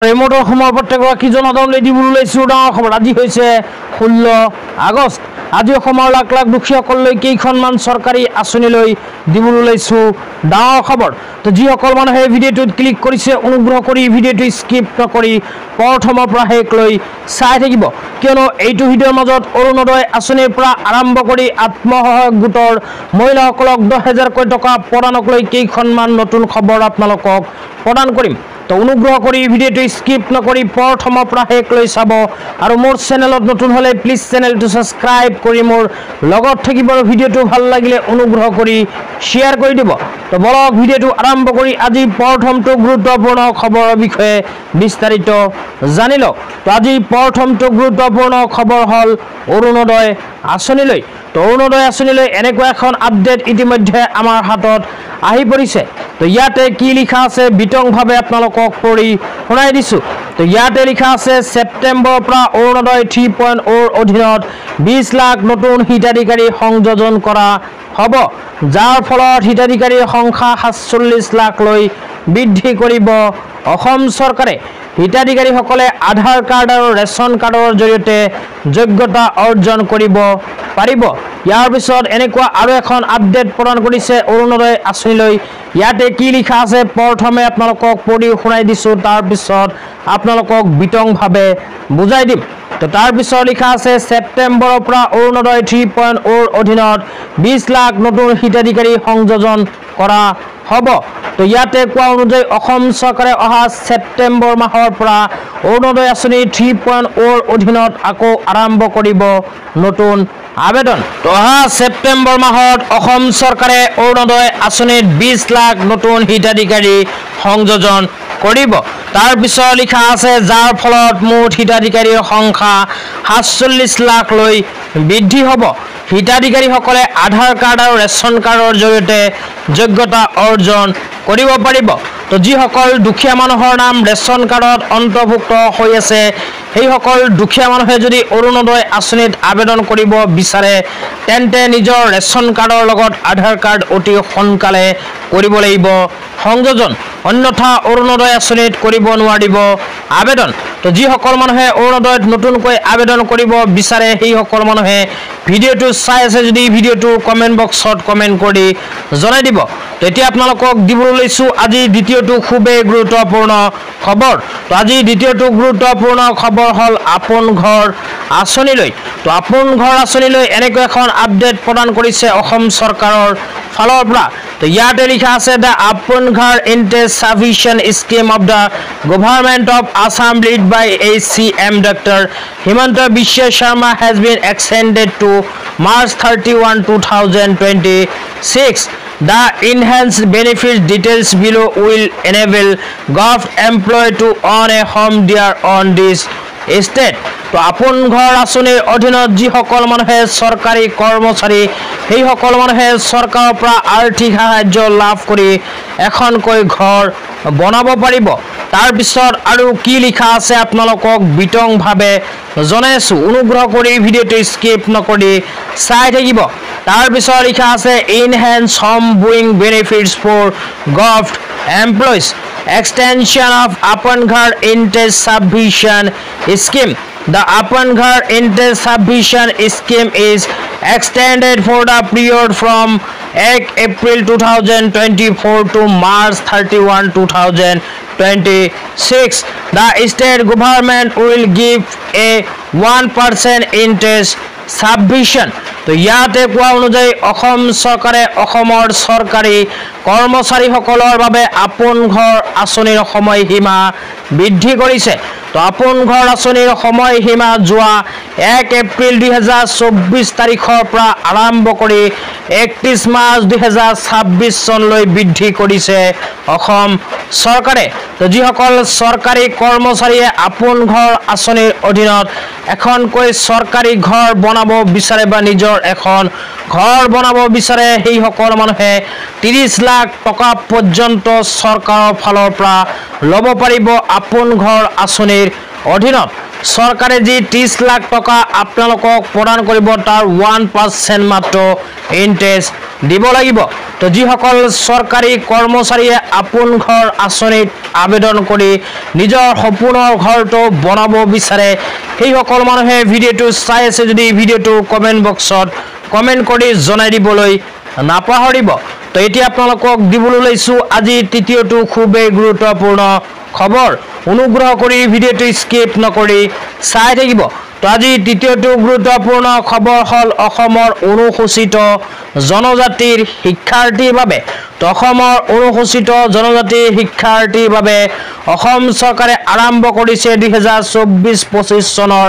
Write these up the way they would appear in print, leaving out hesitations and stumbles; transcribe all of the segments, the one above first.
ৰিমোটৰ সময় প্ৰত্যেকগৰাকী জনসাধাৰণলৈ দিবলৈ ওলাইছোঁ ডাঙৰ খবৰ। আজি হৈছে 16 আগষ্ট। আজি অসমৰ লাখ লাখ দুখীয়াসকললৈ কেইখনমান চৰকাৰী আঁচনিলৈ দিবলৈ ওলাইছোঁ ডাঙৰ খবৰ। তো যিসকল মানুহে ভিডিঅ'টোত ক্লিক কৰিছে অনুগ্ৰহ কৰি ভিডিঅ'টো স্কিপ নকৰি প্ৰথমৰ পৰা শেষলৈ চাই থাকিব, কিয়নো এইটো ভিডিঅ'ৰ মাজত অৰুণোদয় আঁচনিৰ পৰা আৰম্ভ কৰি আত্মসহায়ক গোটৰ মহিলাসকলক 10,000কৈ টকা প্ৰদানক লৈ কেইখনমান নতুন খবৰ আপোনালোকক প্ৰদান কৰিম। তো অনুগ্ৰহ কৰি ভিডিঅ'টো স্কিপ নকৰি প্ৰথমৰ পৰা শেষলৈ চাব, আৰু মোৰ চেনেলত নতুন হ'লে প্লিজ চেনেলটো ছাবস্ক্ৰাইব কৰি মোৰ লগত থাকিব, আৰু ভিডিঅ'টো ভাল লাগিলে অনুগ্ৰহ কৰি শ্বেয়াৰ কৰি দিব। তো বলক ভিডিঅ'টো আৰম্ভ কৰি আজি প্ৰথমটো গুৰুত্বপূৰ্ণ খবৰৰ বিষয়ে বিস্তাৰিত জানি লওক। তো আজি প্ৰথমটো গুৰুত্বপূৰ্ণ খবৰ হ'ল অৰুণোদয় আঁচনিলৈ। তো অৰুণোদয় আঁচনিলৈ এনেকুৱা এখন আপডেট ইতিমধ্যে আমাৰ হাতত আহি পৰিছে। তো ইয়াতে কি লিখা আছে বিতংভাৱে আপোনালোকক পঢ়ি শুনাই দিছোঁ। তো ইয়াতে লিখা আছে, ছেপ্টেম্বৰৰ পৰা অৰুণোদয় 3.0ৰ অধীনত 20 লাখ নতুন হিতাধিকাৰী সংযোজন কৰা হ'ব, যাৰ ফলত হিতাধিকাৰীৰ সংখ্যা 47 লাখলৈ বৃদ্ধি কৰিব অসম চৰকাৰে। হিতাধিকাৰীসকলে আধাৰ কাৰ্ড আৰু ৰেচন কাৰ্ডৰ জৰিয়তে যোগ্যতা অৰ্জন কৰিব পাৰিব। ইয়াৰ পিছত এনেকুৱা আৰু এখন আপডেট প্ৰদান কৰিছে অৰুণোদয় আঁচনিলৈ। ইয়াতে কি লিখা আছে প্ৰথমে আপোনালোকক পঢ়ি শুনাই দিছোঁ, তাৰপিছত আপোনালোকক বিতংভাৱে বুজাই দিম। তো তাৰপিছত লিখা আছে, ছেপ্টেম্বৰৰ পৰা অৰুণোদয় 3.0ৰ অধীনত 20 লাখ নতুন হিতাধিকাৰী সংযোজন কৰা হ'ব। তো ইয়াতে কোৱা অনুযায়ী অসম চৰকাৰে অহা ছেপ্টেম্বৰ মাহৰ পৰা অৰুণোদয় আঁচনি 3.0ৰ অধীনত আকৌ আৰম্ভ কৰিব নতুন আবেদন। তো অহা ছেপ্টেম্বৰ মাহত অসম চৰকাৰে অৰুণোদয় আঁচনিত 20 লাখ নতুন হিতাধিকাৰী সংযোজন কৰিব। তাৰপিছত লিখা আছে, যাৰ ফলত মুঠ হিতাধিকাৰীৰ সংখ্যা 47 লাখলৈ বৃদ্ধি হ'ব। হিতাধিকাৰীসকলে আধাৰ কাৰ্ড আৰু ৰেচন কাৰ্ডৰ জৰিয়তে যোগ্যতা অৰ্জন কৰিব পাৰিব। তো যিসকল দুখীয়া মানুহৰ নাম ৰেচন কাৰ্ডত অন্তৰ্ভুক্ত হৈ আছে, সেইসকল দুখীয়া মানুহে যদি অৰুণোদয় আঁচনিত আবেদন কৰিব বিচাৰে, তেন্তে নিজৰ ৰেচন কাৰ্ডৰ লগত আধাৰ কাৰ্ড অতি সোনকালে কৰিব লাগিব সংযোজন, অন্যথা অৰুণোদয় আঁচনিত কৰিব নোৱাৰিব আবেদন। তো যিসকল মানুহে অৰুণোদয়ত নতুনকৈ আবেদন কৰিব বিচাৰে, সেইসকল মানুহে ভিডিঅ'টো চাই আছে যদি ভিডিঅ'টো কমেণ্ট বক্সত কমেণ্ট কৰি জনাই দিব। তো এতিয়া আপোনালোকক দিবলৈ লৈছোঁ আজি দ্বিতীয়টো খুবেই গুৰুত্বপূৰ্ণ খবৰ। তো আজি দ্বিতীয়টো গুৰুত্বপূৰ্ণ খবৰ হ'ল আপোন ঘৰ আঁচনিলৈ। তো আপোন ঘৰ আঁচনিলৈ এনেকুৱা এখন আপডেট প্ৰদান কৰিছে অসম চৰকাৰৰ ফালৰ পৰা। তো ইয়াতে লিখা আছে, the Apun Ghar interest sufficient scheme of the government of Assam led by CM Dr. Himanta Biswa Sharma has been extended to March 31, 2026. The enhanced benefits details below will enable Gov employee to own a home there on this estate. তো আপোন ঘৰ আঁচনিৰ অধীনত যিসকল মানুহে চৰকাৰী কৰ্মচাৰী, সেইসকল মানুহে চৰকাৰৰ পৰা আৰ্থিক সাহায্য লাভ কৰি এখনকৈ ঘৰ বনাব পাৰিব। তাৰপিছত আৰু কি লিখা আছে আপোনালোকক বিতংভাৱে জনাইছোঁ, অনুগ্ৰহ কৰি ভিডিঅ'টো স্কিপ নকৰি চাই থাকিব। তাৰপিছত লিখা আছে, enhance home buying benefits for gov employees, extension of Apan Ghar Interest Subvention Scheme. The Apan Ghar Interest Subvention Scheme is extended for the period from 8 April 2024 to March 31, 2026. The state government will give a 1% interest subvention. তো ইয়াতে কোৱা অনুযায়ী অসম চৰকাৰে অসমৰ চৰকাৰী কৰ্মচাৰীসকলৰ বাবে আপোন ঘৰ আঁচনিৰ সময়সীমা বৃদ্ধি কৰিছে। তো আপোন ঘৰ আঁচনিৰ সময়সীমা যোৱা 1 এপ্ৰিল 2024 তাৰিখৰ পৰা আৰম্ভ কৰি 31 মাৰ্চ 2026 চনলৈ বৃদ্ধি কৰিছে অসম চৰকাৰে। তো যিসকল চৰকাৰী কৰ্মচাৰীয়ে আপোন ঘৰ আঁচনিৰ অধীনত এখনকৈ চৰকাৰী ঘৰ বনাব বিচাৰে বা নিজৰ এখন ঘৰ বনাব বিচাৰে, সেইসকল মানুহে 30 লাখ টকা পৰ্যন্ত চৰকাৰৰ ফালৰ পৰা ল'ব পাৰিব আপোন ঘৰ আঁচনিৰ অধীনত। চৰকাৰে যি 30 লাখ টকা আপোনালোকক প্ৰদান কৰিব তাৰ 1% মাত্ৰ ইন্টাৰেষ্ট দিব লাগিব তো যিসকল চৰকাৰী কৰ্মচাৰীয়ে আপোন ঘৰ আঁচনিত আবেদন কৰি নিজৰ সপোনৰ ঘৰটো বনাব বিচাৰে সেই সকল মানুহে ভিডিঅটো চাই আছে যদি ভিডিঅটো কমেন্ট বক্সত কমেন্ট কৰি জনাই দিবলৈ নাপাহৰিব তো এতিয়া আপোনালোকক দিবলৈ লৈছো আজি তৃতীয়টো খুবেই গুৰুত্বপূৰ্ণ খবৰ অনুগ্ৰহ কৰি ভিডিঅটো স্কিপ নকৰি চাই থাকিব তো আজি তৃতীয়টো গুৰুত্বপূৰ্ণ খবৰ হল অসমৰ অনুসূচিত জনজাতিৰ শিক্ষাৰ্থীৰ বাবে তো অসমৰ অনুসূচিত জনজাতিৰ শিক্ষাৰ্থীৰ বাবে অসম চৰকাৰে আৰম্ভ কৰিছে 2024-25 চনৰ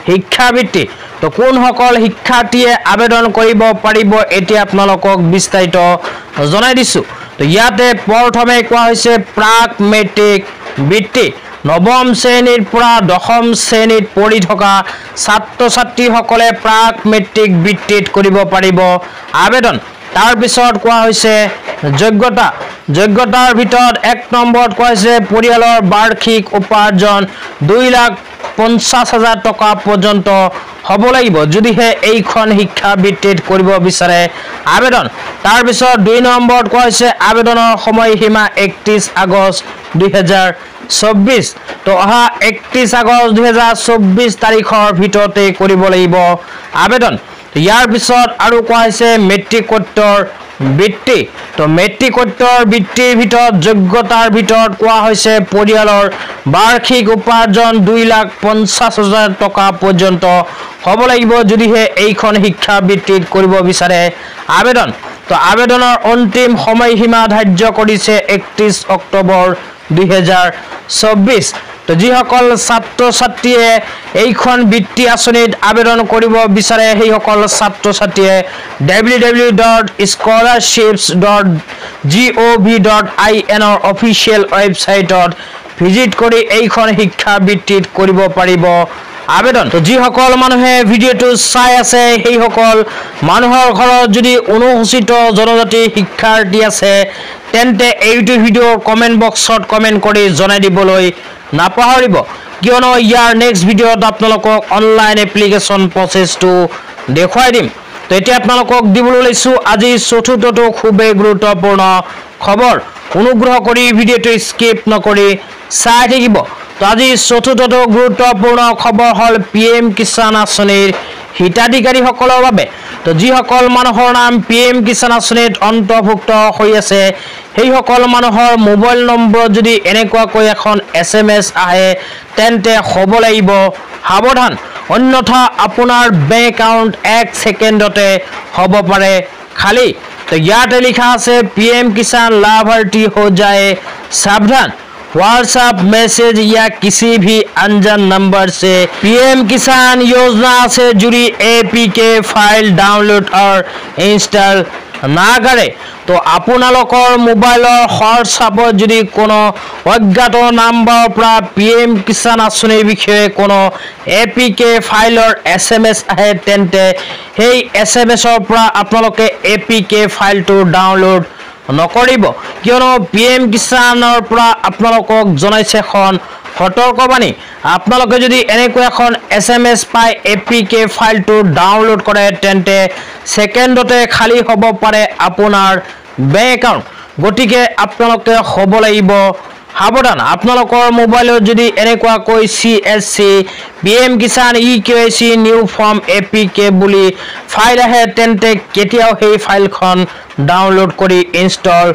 শিক্ষাবৃত্তি তো কোন সকল শিক্ষাৰ্থীয়ে আবেদন কৰিব পাৰিব এতিয়া আপোনালোকক বিস্তাৰিত জনাই দিছো তো ইয়াতে প্ৰথমে কোৱা হৈছে প্ৰাক মেট্ৰিক বৃত্তি নৱম শ্ৰেণীৰ পৰা দশম শ্ৰেণীত পঢ়ি থকা ছাত্ৰ ছাত্ৰীসকলে প্ৰাক মেট্ৰিক বৃত্তিত কৰিব পাৰিব আবেদন তাৰ পিছত কোৱা হৈছে যোগ্যতাৰ ভিতৰত 1 নম্বৰত কোৱা হৈছে পৰিয়ালৰ বাৰ্ষিক উপাৰ্জন 2,50,000 টকা পৰ্যন্ত হ'ব লাগিব যদিহে এইখন শিক্ষাবৃত্তিত কৰিব বিচাৰে আবেদন তাৰ পিছত 2 নম্বৰত কোৱা হৈছে আবেদনৰ সময়সীমা 31 আগষ্ট 2024 তো অহা 31 আগষ্ট 2024 তাৰিখৰ ভিতৰতে কৰিব লাগিব আবেদন ইয়াৰ পিছত আৰু কোৱা হৈছে মেট্ৰিকোত্তৰ বৃত্তি তো মেট্ৰিকোত্তৰ বৃত্তিৰ ভিতৰত যোগ্যতাৰ ভিতৰত কোৱা হৈছে পৰিয়ালৰ বাৰ্ষিক উপাৰ্জন 2,50,000 টকা পৰ্যন্ত হ'ব লাগিব যদিহে এইখন শিক্ষাবৃত্তিত কৰিব বিচাৰে আবেদন তো আবেদনৰ অন্তিম সময়সীমা ধাৰ্য কৰিছে 31 অক্টোবৰ 2024 তো যিসকল ছাত্ৰ ছাত্ৰীয়ে এইখন বৃত্তি আঁচনিত আবেদন কৰিব বিচাৰে সেই সকল ছাত্ৰ ছাত্ৰীয়ে www.scholarships.gov.in ৰ অফিচিয়েল ৱেবছাইটত ভিজিট কৰি এইখন শিক্ষাবৃত্তিত কৰিব পাৰিব আবেদন তো যিসকল মানুহে ভিডিঅটো চাই আছে সেই সকল মানুহৰ ঘৰত যদি অনুসূচিত জনজাতি শিক্ষাৰ্থী আছে তেন্তে এইটো ভিডিঅ কমেন্ট বক্সত কমেন্ট কৰি জনাই দিবলৈ নাপাহৰিব কিয়নো ইয়াৰ নেক্সট ভিডিঅত আপোনালোকক অনলাইন এপ্লিকেশন প্ৰসেসটো দেখুৱাই দিম তো এতিয়া আপোনালোকক দিবলৈ লৈছো আজি চতুৰ্থটো খুবেই গুৰুত্বপূৰ্ণ খবৰ অনুগ্ৰহ কৰি ভিডিঅটো স্কিপ নকৰি চাই থাকিব তো আজি চতুৰ্থটো গুৰুত্বপূৰ্ণ খবৰ হল PM কিষাণ আঁচনিৰ হিতাধিকাৰীসকলৰ বাবে তো যিসকল মানুহৰ নাম PM কিষাণ আঁচনিত অন্তৰ্ভুক্ত হৈ আছে সেই সকল মানুহৰ মোবাইল নম্বৰ যদি এনেকুৱাকৈ এখন SMS আহে তেন্তে হ'ব লাগিব সাৱধান অন্যথা আপোনাৰ বেংক একাউণ্ট 1 ছেকেণ্ডতে হ'ব পাৰে খালি তো ইয়াতে লিখা আছে PM किसान लाभार्थी हो जाए सावधान व्हाट्सएप मैसेज या किसी भी अनजान नंबर से PM किसान योजना से जुड़ी APK फाइल डाउनलोड और इंस्टॉल ना करे तो আপোনালোকৰ মোবাইলৰ হোৱাটছআপত যদি কোনো অজ্ঞাত নাম্বাৰৰ পৰা PM কিষাণ আঁচনিৰ বিষয়ে কোনো APK ফাইলৰ SMS আহে তেন্তে সেই SMS-ৰ পৰা আপোনালোকে APK ফাইলটো ডাউনলোড নকৰিব কিয়নো PM কিষাণৰ পৰা আপোনালোকক জনাইছে এখন সতৰ্কবাণী আপোনালোকে যদি এনেকৈ এখন SMS পাই APK ফাইলটো ডাউনলোড কৰে তেন্তে ছেকেণ্ডতে খালি হ'ব পাৰে আপোনাৰ বেংক একাউণ্ট গতিকে আপোনালোকে হ'ব লাগিব সাৱধান আপোনালোকৰ মোবাইলত যদি এনেকুৱাকৈ CSC PM Kisan EKYC new form APK বুলি ফাইল আহে তেন্তে কেতিয়াও সেই ফাইলখন ডাউনলোড কৰি ইনষ্টল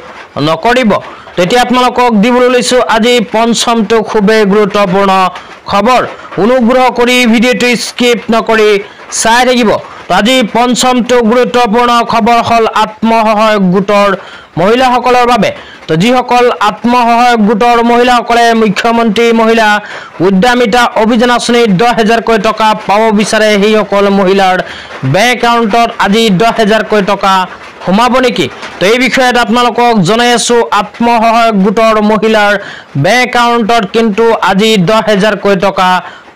নকৰিব তেতিয়া আপোনালোকক দিবলৈ লৈছো আজি পঞ্চমটো খুবেই গুৰুত্বপূৰ্ণ খবৰ অনুগ্ৰহ কৰি ভিডিঅটো স্কিপ নকৰি চাই থাকিব আজি পঞ্চমটো গুৰুত্বপূৰ্ণ খবৰ হল আত্মসহায়ক গোটৰ মহিলাসকলৰ বাবে তো যিসকল আত্মসহায়ক গোটৰ মহিলাসকলে মুখ্যমন্ত্ৰী মহিলা উদ্যমিতা অভিযান আঁচনিত 10,000 টকা পাব বিচাৰে সেই সকল মহিলাৰ বেংক একাউণ্টত আজি 10,000 টকা সোমাব নেকি তো এই বিষয়ত আপোনালোকক জনাই আছো আত্মসহায়ক গোটৰ মহিলাৰ বেংক একাউণ্টত কিন্তু আজি 10,000 টকা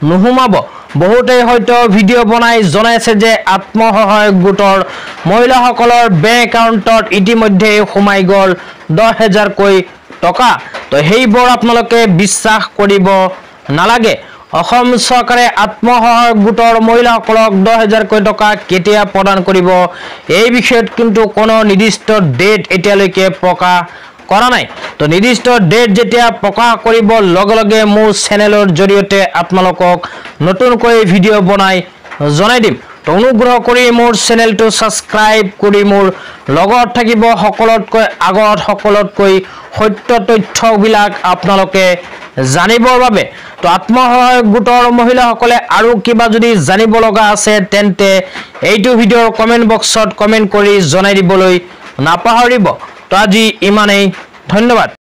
নোসোমাব বহুতে হয়তো ভিডিও বনাই জনাইছে যে আত্মসহায়ক গোটৰ মহিলাসকলৰ বেংক একাউণ্টত ইতিমধ্যে সোমাই গল 10,000 টকা তো সেইবোৰ আপোনালোকে বিশ্বাস কৰিব নালাগে অসম চৰকাৰে আত্মসহায়ক গোটৰ মহিলাসকলক 10,000কৈ টকা কেতিয়া প্ৰদান কৰিব এই বিষয়ত কিন্তু কোনো নিৰ্দিষ্ট ডেট এতিয়ালৈকে প্ৰকাশ কৰা নাই। তো নিৰ্দিষ্ট ডেট যেতিয়া প্ৰকাশ কৰিব লগে লগে মোৰ চেনেলৰ জৰিয়তে আপোনালোকক নতুনকৈ ভিডিঅ' বনাই জনাই দিম। তো অনুগ্ৰহ কৰি মোৰ চেনেলটো ছাবস্ক্ৰাইব কৰি মোৰ লগত থাকিব সকলোতকৈ আগত সকলোতকৈ সত্য তথ্যবিলাক আপোনালোকে জানিবৰ বাবে। তো আত্মসহায়ক গোটৰ মহিলাসকলে আৰু কিবা যদি জানিব লগা আছে তেন্তে এইটো ভিডিঅ'ৰ কমেণ্ট বক্সত কমেণ্ট কৰি জনাই দিবলৈ নাপাহৰিব। তো আজি ইমানেই, ধন্যবাদ।